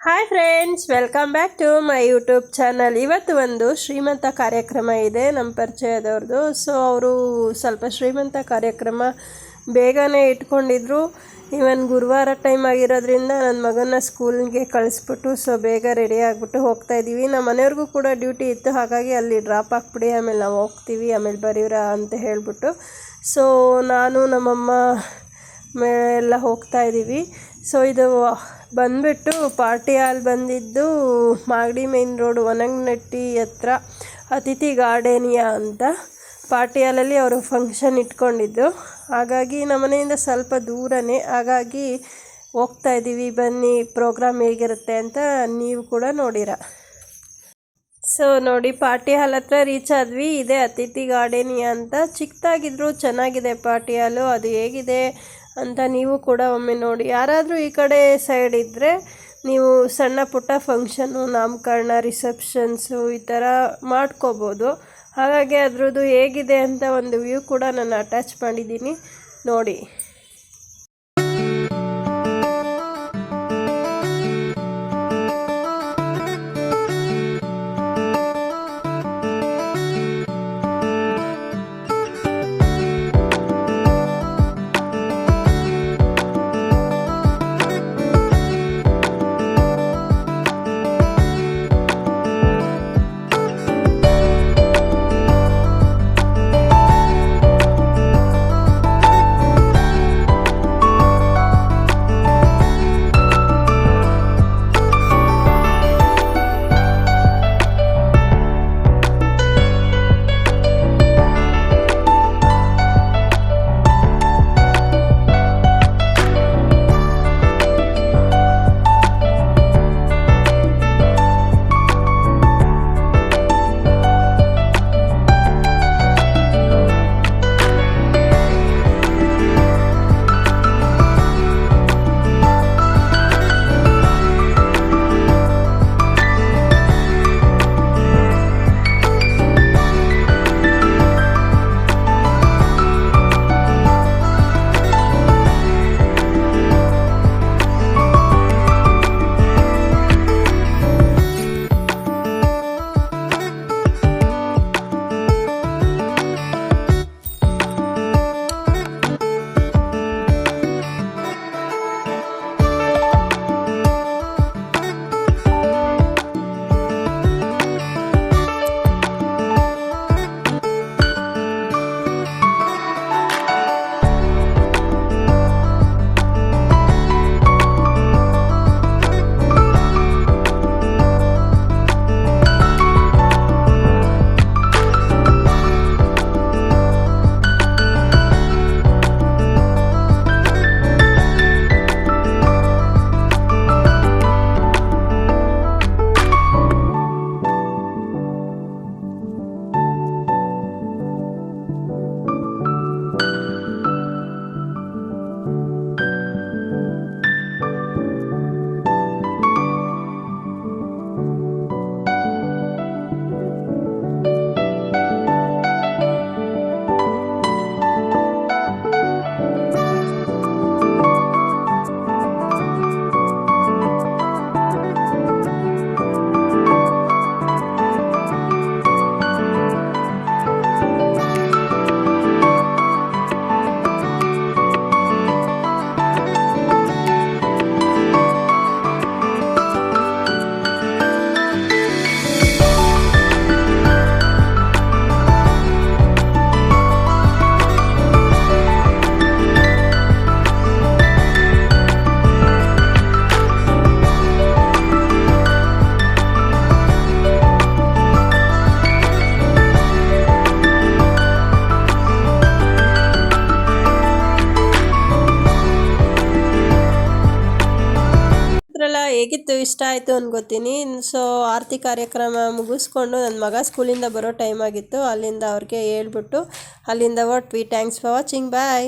Hi friends, welcome back to my YouTube channel. ಇವತ್ತು ಒಂದು ಶ್ರೀಮಂತ ಕಾರ್ಯಕ್ರಮ ಇದೆ ನಮ್ಮ ಪರಿಚಯದವ್ರದ್ದು. ಸೊ ಅವರು ಸ್ವಲ್ಪ ಶ್ರೀಮಂತ ಕಾರ್ಯಕ್ರಮ ಬೇಗನೆ ಇಟ್ಕೊಂಡಿದ್ರು. ಇವನ್ ಗುರುವಾರ ಟೈಮ್ ಆಗಿರೋದ್ರಿಂದ ನನ್ನ ಮಗನ ಸ್ಕೂಲ್ಗೆ ಕಳಿಸ್ಬಿಟ್ಟು ಬೇಗ ರೆಡಿ ಆಗಿಬಿಟ್ಟು ಹೋಗ್ತಾ ಇದ್ದೀವಿ. ನಮ್ಮ ಮನೆಯವ್ರಿಗೂ ಕೂಡ ಡ್ಯೂಟಿ ಇತ್ತು, ಹಾಗಾಗಿ ಅಲ್ಲಿ ಡ್ರಾಪ್ ಹಾಕ್ಬಿಡಿ, ಆಮೇಲೆ ನಾವು ಹೋಗ್ತೀವಿ, ಆಮೇಲೆ ಬರೀವ್ರ ಅಂತ ಹೇಳಿಬಿಟ್ಟು ನಾನು ನಮ್ಮಮ್ಮ ಎಲ್ಲ ಹೋಗ್ತಾ ಇದ್ದೀವಿ. ಸೊ ಇದು ಬಂದುಬಿಟ್ಟು ಪಾರ್ಟಿ ಹಾಲ್ ಬಂದಿದ್ದು ಮಾಗಡಿ ಮೇನ್ ರೋಡ್ ಒನಗನಟ್ಟಿ ಹತ್ರ ಅತಿಥಿ ಗಾರ್ಡೇನಿಯಾ ಅಂತ ಪಾರ್ಟಿ ಹಾಲಲ್ಲಿ ಅವರು ಫಂಕ್ಷನ್ ಇಟ್ಕೊಂಡಿದ್ದು. ಹಾಗಾಗಿ ನಮ್ಮ ಮನೆಯಿಂದ ಸ್ವಲ್ಪ ದೂರನೇ, ಹಾಗಾಗಿ ಹೋಗ್ತಾ ಇದ್ದೀವಿ. ಬನ್ನಿ, ಪ್ರೋಗ್ರಾಮ್ ಹೇಗಿರುತ್ತೆ ಅಂತ ನೀವು ಕೂಡ ನೋಡಿರ. ಸೊ ನೋಡಿ, ಪಾರ್ಟಿ ಹಾಲ್ ಹತ್ರ ರೀಚ್ ಆದ್ವಿ. ಇದೇ ಅತಿಥಿ ಗಾರ್ಡೇನಿಯಾ ಅಂತ. ಚಿಕ್ಕದಾಗಿದ್ರು ಚೆನ್ನಾಗಿದೆ ಪಾರ್ಟಿ ಹಾಲು. ಅದು ಹೇಗಿದೆ ಅಂತ ನೀವು ಕೂಡ ಒಮ್ಮೆ ನೋಡಿ. ಯಾರಾದರೂ ಈ ಕಡೆ ಸೈಡ್ ಇದ್ದರೆ ನೀವು ಸಣ್ಣ ಪುಟ್ಟ ಫಂಕ್ಷನ್ನು, ನಾಮಕರಣ, ರಿಸೆಪ್ಷನ್ಸು ಈ ಥರ ಮಾಡ್ಕೋಬೋದು. ಹಾಗಾಗಿ ಅದ್ರದ್ದು ಹೇಗಿದೆ ಅಂತ ಒಂದು ವ್ಯೂ ಕೂಡ ನಾನು ಅಟ್ಯಾಚ್ ಮಾಡಿದ್ದೀನಿ, ನೋಡಿ. ಹೇಗಿತ್ತು, ಇಷ್ಟ ಆಯಿತು ಅನ್ಕೋತೀನಿ. ಸೊ ಆರತಿ ಕಾರ್ಯಕ್ರಮ ಮುಗಿಸ್ಕೊಂಡು ನನ್ನ ಮಗ ಸ್ಕೂಲಿಂದ ಬರೋ ಟೈಮ್ ಆಗಿತ್ತು. ಅಲ್ಲಿಂದ ಅವ್ರಿಗೆ ಹೇಳ್ಬಿಟ್ಟು ಅಲ್ಲಿಂದ ಹೊರಟ್ವಿ. Thanks for watching, bye.